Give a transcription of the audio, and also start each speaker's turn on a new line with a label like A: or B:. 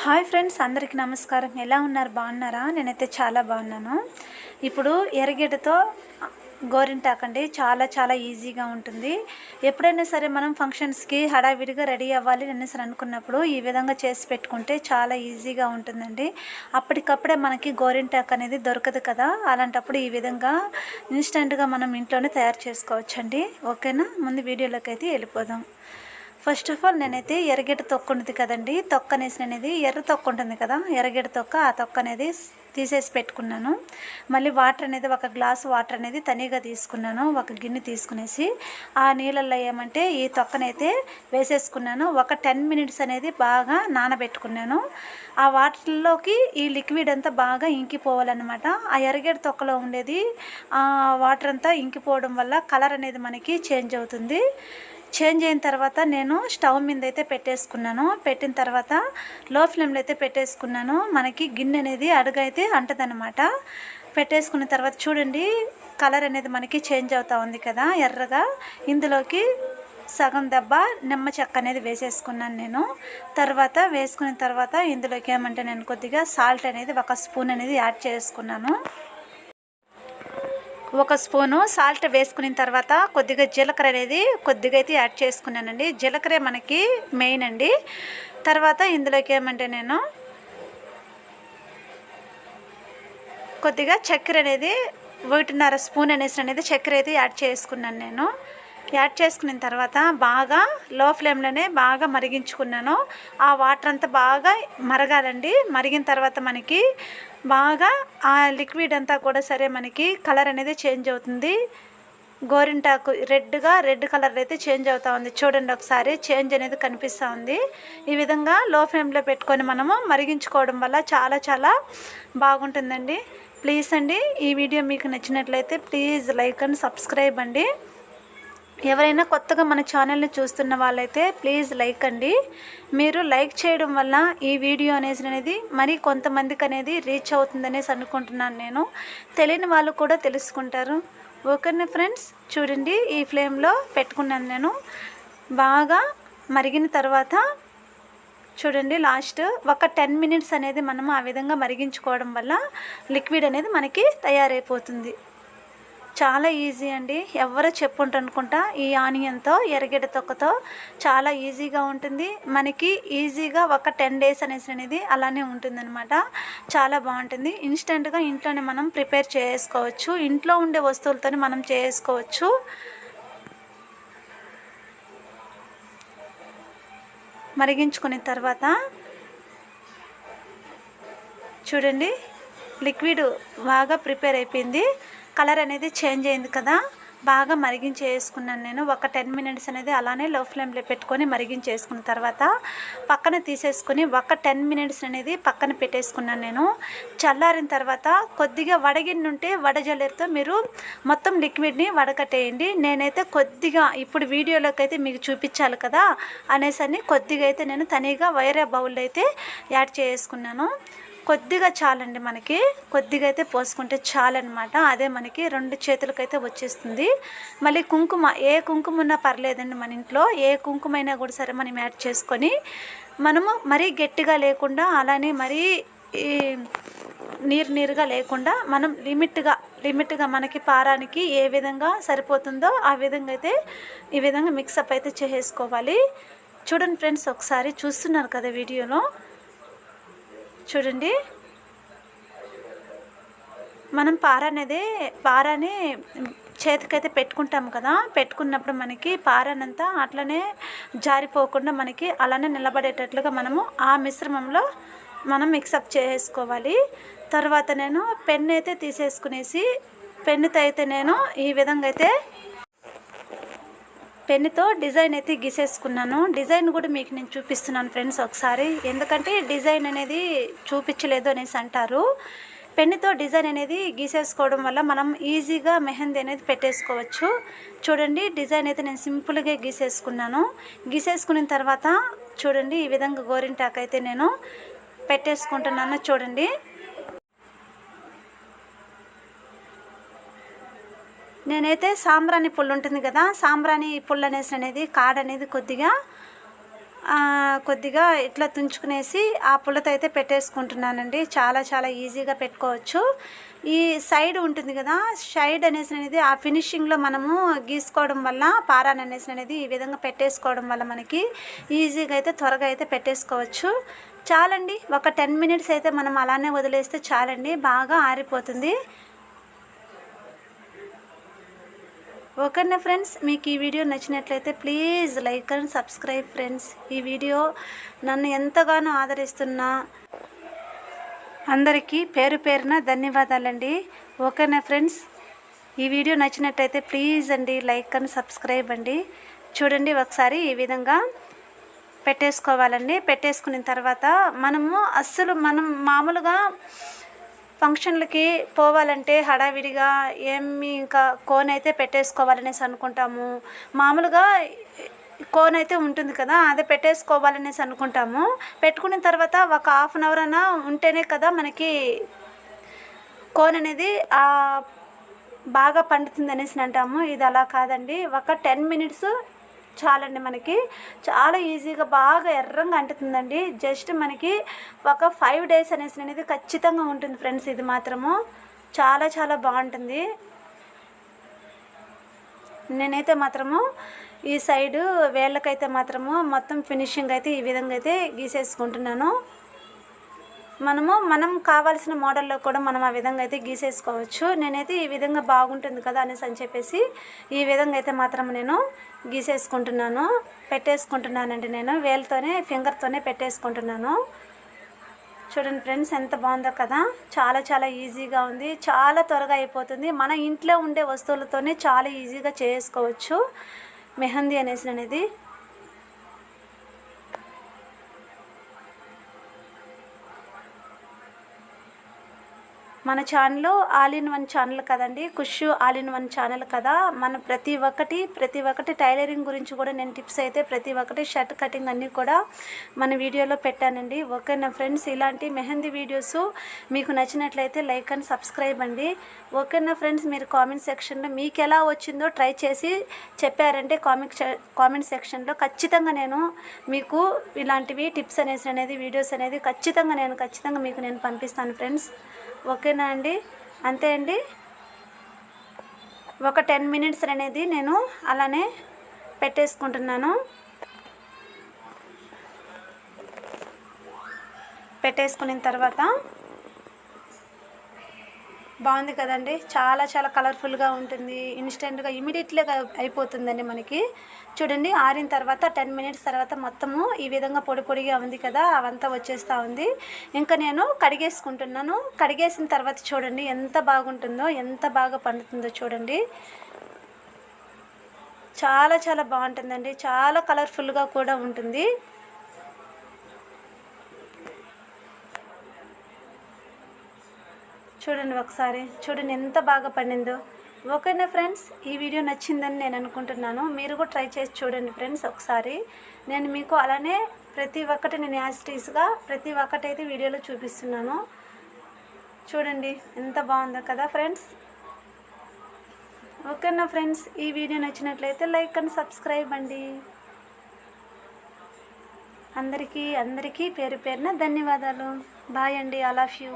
A: Hi friends, అందరికీ నమస్కారం. ఎలా ఉన్నారు? బాగున్నారా? నేనైతే చాలా బాగున్నాను. ఇప్పుడు ఎర్రగడ్డతో గోరింటాకండి చాలా చాలా ఈజీగా ఉంటుంది. ఎప్పుడైనా సరే మనం ఫంక్షన్స్కి హడావిడిగా రెడీ అవ్వాలి అనేసి అనుకున్నప్పుడు ఈ విధంగా చేసి పెట్టుకుంటే చాలా ఈజీగా ఉంటుందండి. అప్పటికప్పుడే మనకి గోరింటాకు అనేది దొరకదు కదా, అలాంటప్పుడు ఈ విధంగా ఇన్స్టెంట్గా మనం ఇంట్లోనే తయారు చేసుకోవచ్చండి. ఓకేనా? ముందు వీడియోలోకి అయితే వెళ్ళిపోదాం. ఫస్ట్ ఆఫ్ ఆల్ నేనైతే ఎర్రగడ్డ తొక్క ఉంటుంది కదండి, తొక్క అనేసి అనేది ఎర్ర తొక్క ఉంటుంది కదా, ఎర్రగడ్డ తొక్క, ఆ తొక్క అనేది తీసేసి పెట్టుకున్నాను. మళ్ళీ వాటర్ అనేది ఒక గ్లాసు వాటర్ అనేది తనిగా తీసుకున్నాను. ఒక గిన్నె తీసుకునేసి ఆ నీళ్ళల్లో ఏమంటే ఈ తొక్కనైతే వేసేసుకున్నాను. ఒక 10 మినిట్స్ అనేది బాగా నానబెట్టుకున్నాను. ఆ వాటర్లోకి ఈ లిక్విడ్ అంతా బాగా ఇంకిపోవాలన్నమాట. ఆ ఎర్రగడ్డ తొక్కలో ఉండేది వాటర్ అంతా ఇంకిపోవడం వల్ల కలర్ అనేది మనకి చేంజ్ అవుతుంది. చేంజ్ అయిన తర్వాత నేను స్టవ్ మీద అయితే పెట్టేసుకున్నాను. పెట్టిన తర్వాత లో ఫ్లేమ్లో అయితే పెట్టేసుకున్నాను. మనకి గిన్నె అనేది అడుగైతే అంటదనమాట. పెట్టేసుకున్న తర్వాత చూడండి, కలర్ అనేది మనకి చేంజ్ అవుతూ ఉంది కదా ఎర్రగా. ఇందులోకి సగం దెబ్బ నిమ్మ చెక్క అనేది వేసేసుకున్నాను నేను. తర్వాత వేసుకున్న తర్వాత ఇందులోకి ఏమంటే నేను కొద్దిగా సాల్ట్ అనేది 1 స్పూన్ అనేది యాడ్ చేసుకున్నాను. 1 స్పూను సాల్ట్ వేసుకున్న తర్వాత కొద్దిగా జీలకర్ర అనేది కొద్దిగా అయితే యాడ్ చేసుకున్నానండి. జీలకర్ర మనకి మెయిన్ అండి. తర్వాత ఇందులోకి ఏమంటే నేను కొద్దిగా చక్కెర అనేది 1.5 స్పూన్ అనేది చక్కెర అయితే యాడ్ చేసుకున్నాను నేను. యాడ్ చేసుకున్న తర్వాత బాగా లో ఫ్లేమ్లోనే బాగా మరిగించుకున్నాను. ఆ వాటర్ అంతా బాగా మరగాలండి. మరిగిన తర్వాత మనకి బాగా ఆ లిక్విడ్ అంతా కూడా సరే మనకి కలర్ అనేది చేంజ్ అవుతుంది. గోరింటాకు రెడ్ కలర్ అయితే చేంజ్ అవుతూ ఉంది. చూడండి, ఒకసారి చేంజ్ అనేది కనిపిస్తూ ఉంది. ఈ విధంగా లో ఫ్లేమ్లో పెట్టుకొని మనము మరిగించుకోవడం వల్ల చాలా చాలా బాగుంటుందండి. ప్లీజ్ అండి, ఈ వీడియో మీకు నచ్చినట్లయితే ప్లీజ్ లైక్ అండ్ సబ్స్క్రైబ్ అండి. ఎవరైనా కొత్తగా మన ఛానల్ని చూస్తున్న వాళ్ళైతే ప్లీజ్ లైక్ అండి. మీరు లైక్ చేయడం వల్ల ఈ వీడియో అనేది మరి కొంతమందికి అనేది రీచ్ అవుతుందనేసి అనుకుంటున్నాను నేను. తెలియని వాళ్ళు కూడా తెలుసుకుంటారు. ఓకేనా ఫ్రెండ్స్? చూడండి, ఈ ఫ్లేమ్లో పెట్టుకున్నాను నేను. బాగా మరిగిన తర్వాత చూడండి, లాస్ట్ ఒక 10 మినిట్స్ అనేది మనం ఆ విధంగా మరిగించుకోవడం వల్ల లిక్విడ్ అనేది మనకి తయారైపోతుంది. చాలా ఈజీ అండి. ఎవరో చెప్పుంటారు అనుకుంటా. ఈ ఆనియన్తో ఎర్రగడ్డ తొక్కతో చాలా ఈజీగా ఉంటుంది. మనకి ఈజీగా ఒక 10 డేస్ అనేది అలానే ఉంటుందన్నమాట. చాలా బాగుంటుంది. ఇన్స్టెంట్గా ఇంట్లోనే మనం ప్రిపేర్ చేసుకోవచ్చు. ఇంట్లో ఉండే వస్తువులతో మనం చేసుకోవచ్చు. మరిగించుకున్న తర్వాత చూడండి, లిక్విడ్ బాగా ప్రిపేర్ అయిపోయింది. కలర్ అనేది చేంజ్ అయింది కదా. బాగా మరిగించేసుకున్నాను నేను. ఒక 10 మినిట్స్ అనేది అలానే లో ఫ్లేమ్లో పెట్టుకొని మరిగించేసుకున్న తర్వాత పక్కన తీసేసుకొని ఒక 10 మినిట్స్ అనేది పక్కన పెట్టేసుకున్నాను నేను. చల్లారిన తర్వాత కొద్దిగా వడగిన్నె ఉంటే వడజల్లెరతో మీరు మొత్తం లిక్విడ్ని వడకట్టేయండి. నేనైతే కొద్దిగా ఇప్పుడు వీడియోలోకి అయితే మీకు చూపించాలి కదా అనేసి కొద్దిగా అయితే నేను తనిగా వేరే బౌల్ అయితే యాడ్ చేసుకున్నాను. కొద్దిగా చాలండి, మనకి కొద్దిగా అయితే పోసుకుంటే చాలన్నమాట. అదే మనకి 2 చేతులకైతే వచ్చేస్తుంది. మళ్ళీ కుంకుమ, ఏ కుంకుమ ఉన్నా పర్లేదండి. మన ఇంట్లో ఏ కుంకుమ అయినా కూడా సరే మనం యాడ్ చేసుకొని మనము మరీ గట్టిగా లేకుండా అలానే మరీ నీరుగా లేకుండా మనం లిమిట్గా మనకి పారానికి ఏ విధంగా సరిపోతుందో ఆ విధంగా అయితే ఈ విధంగా మిక్సప్ అయితే చేసేసుకోవాలి. చూడండి ఫ్రెండ్స్, ఒకసారి చూస్తున్నారు కదా వీడియోలో. చూడండి, మనం పారాని చేతికైతే పెట్టుకుంటాం కదా. పెట్టుకున్నప్పుడు మనకి పారానంతా అట్లనే జారిపోకుండా మనకి అలానే నిలబడేటట్లుగా మనము ఆ మిశ్రమంలో మనం మిక్సప్ చేసుకోవాలి. తర్వాత నేను పెన్ను అయితే తీసేసుకునేసి పెన్నుతో అయితే నేను ఈ విధంగా అయితే పెన్నుతో డిజైన్ అయితే గీసేసుకున్నాను. డిజైన్ కూడా మీకు నేను చూపిస్తున్నాను ఫ్రెండ్స్ ఒకసారి. ఎందుకంటే డిజైన్ అనేది చూపించలేదు అనేసి అంటారు. పెన్నుతో డిజైన్ అనేది గీసేసుకోవడం వల్ల మనం ఈజీగా మెహందీ అనేది పెట్టేసుకోవచ్చు. చూడండి, డిజైన్ అయితే నేను సింపుల్గా గీసేసుకున్నాను. గీసేసుకున్న తర్వాత చూడండి, ఈ విధంగా గోరింటాకు అయితే నేను పెట్టేసుకుంటున్నాను. చూడండి, నేనైతే సాంబ్రాణి పుల్ల ఉంటుంది కదా, సాంబ్రాణి పుల్ల అనేది కాడ అనేది కొద్దిగా కొద్దిగా ఇట్లా తుంచుకునేసి ఆ పుల్లతో అయితే పెట్టేసుకుంటున్నానండి. చాలా చాలా ఈజీగా పెట్టుకోవచ్చు. ఈ సైడ్ ఉంటుంది కదా, సైడ్ అనేది ఆ ఫినిషింగ్లో మనము గీసుకోవడం వల్ల పారాన్ అనేది ఈ విధంగా పెట్టేసుకోవడం వల్ల మనకి ఈజీగా అయితే త్వరగా అయితే పెట్టేసుకోవచ్చు. చాలండి, ఒక 10 మినిట్స్ అయితే మనం అలానే వదిలేస్తే చాలండి, బాగా ఆరిపోతుంది. ఓకేనా ఫ్రెండ్స్, మీకు ఈ వీడియో నచ్చినట్లయితే please like and subscribe friends. ఈ వీడియో నన్ను ఎంతగానో ఆదరిస్తున్న అందరికీ పేరు పేరున ధన్యవాదాలండి. ఓకేనా ఫ్రెండ్స్, ఈ వీడియో నచ్చినట్లయితే ప్లీజ్ అండి లైక్ అండ్ సబ్స్క్రైబ్ అండి. చూడండి, ఒకసారి ఈ విధంగా పెట్టేసుకోవాలండి. పెట్టేసుకున్న తర్వాత మనం మామూలుగా ఫంక్షన్లకి పోవాలంటే హడావిడిగా ఇంకా కోన్ అయితే పెట్టేసుకోవాలనేసి అనుకుంటాము. మామూలుగా కోన్ అయితే ఉంటుంది కదా, అది పెట్టేసుకోవాలనేసి అనుకుంటాము. పెట్టుకున్న తర్వాత ఒక హాఫ్ అన్ అవర్ అయినా ఉంటేనే కదా మనకి కోన్ అనేది బాగా పండుతుంది అనేసి అంటాము. ఇది అలా కాదండి, ఒక 10 మినిట్స్ చాలండి. మనకి చాలా ఈజీగా బాగా ఎర్రంగా అంటుతుందండి. జస్ట్ మనకి ఒక 5 డేస్ అనేది ఖచ్చితంగా ఉంటుంది ఫ్రెండ్స్. ఇది మాత్రము చాలా చాలా బాగుంటుంది. నేనైతే మాత్రము ఈ సైడు వేళ్ళకైతే మాత్రము మొత్తం ఫినిషింగ్ అయితే ఈ విధంగా అయితే గీసేసుకుంటున్నాను. మనం కావాల్సిన మోడల్లో కూడా మనం ఆ విధంగా అయితే గీసేసుకోవచ్చు. నేనైతే ఈ విధంగా బాగుంటుంది కదా అనేసి అని చెప్పేసి ఈ విధంగా అయితే మాత్రం నేను పెట్టేసుకుంటున్నానండి. నేను వేలుతోనే ఫింగర్తోనే పెట్టేసుకుంటున్నాను. చూడండి ఫ్రెండ్స్, ఎంత బాగుందో కదా, చాలా చాలా ఈజీగా ఉంది, చాలా త్వరగా అయిపోతుంది. మన ఇంట్లో ఉండే వస్తువులతోనే చాలా ఈజీగా చేసుకోవచ్చు మెహందీ అనేది. మన channel all in one channel కదండి, ఖుషు ఆల్ ఇన్ వన్ ఛానల్ కదా. మన ప్రతి ఒక్కటి టైలరింగ్ గురించి కూడా నేను టిప్స్ అయితే ప్రతి ఒక్కటి షర్ట్ కటింగ్ అన్నీ కూడా మన వీడియోలో పెట్టానండి. ఓకేనా ఫ్రెండ్స్, ఇలాంటి మెహందీ వీడియోస్ మీకు నచ్చినట్లయితే లైక్ అండ్ సబ్స్క్రైబ్ అండి. ఓకేనా ఫ్రెండ్స్, మీరు కామెంట్ సెక్షన్లో మీకు ఎలా వచ్చిందో ట్రై చేసి చెప్పారంటే కామెంట్ సెక్షన్లో ఖచ్చితంగా నేను మీకు ఇలాంటివి టిప్స్ అనేది వీడియోస్ అనేది ఖచ్చితంగా మీకు నేను పంపిస్తాను ఫ్రెండ్స్. ఓకేనా అండి, అంతే అండి. ఒక 10 మినిట్స్ అనేది నేను అలానే పెట్టేసుకుంటున్నాను. పెట్టేసుకున్న తర్వాత బాగుంది కదండి, చాలా చాలా కలర్ఫుల్గా ఉంటుంది. ఇన్స్టెంట్గా ఇమీడియట్లీగా అయిపోతుందండి మనకి. చూడండి, ఆరిన తర్వాత 10 మినిట్స్ తర్వాత మొత్తము ఈ విధంగా పొడిగా ఉంది కదా, అవంతా వచ్చేస్తూ ఉంది. ఇంకా నేను కడిగేసుకుంటున్నాను. కడిగేసిన తర్వాత చూడండి ఎంత బాగుంటుందో, ఎంత బాగా పండుతుందో చూడండి. చాలా చాలా బాగుంటుందండి, చాలా కలర్ఫుల్గా కూడా ఉంటుంది. చూడండి, ఒకసారి చూడండి ఎంత బాగా పండిందో. ఓకేనా ఫ్రెండ్స్, ఈ వీడియో నచ్చిందని నేను అనుకుంటున్నాను. మీరు కూడా ట్రై చేసి చూడండి ఫ్రెండ్స్ ఒకసారి. నేను మీకు అలానే ప్రతి ఒక్కటి నేను యాస్టీస్గా ప్రతి ఒక్కటి అయితే వీడియోలో చూపిస్తున్నాను. చూడండి ఎంత బాగుందో కదా ఫ్రెండ్స్. ఓకేనా ఫ్రెండ్స్, ఈ వీడియో నచ్చినట్లయితే లైక్ అండ్ సబ్స్క్రైబ్ అండి. అందరికీ పేరు పేరున ధన్యవాదాలు. బాయ్ అండి, ఐ లవ్ యూ.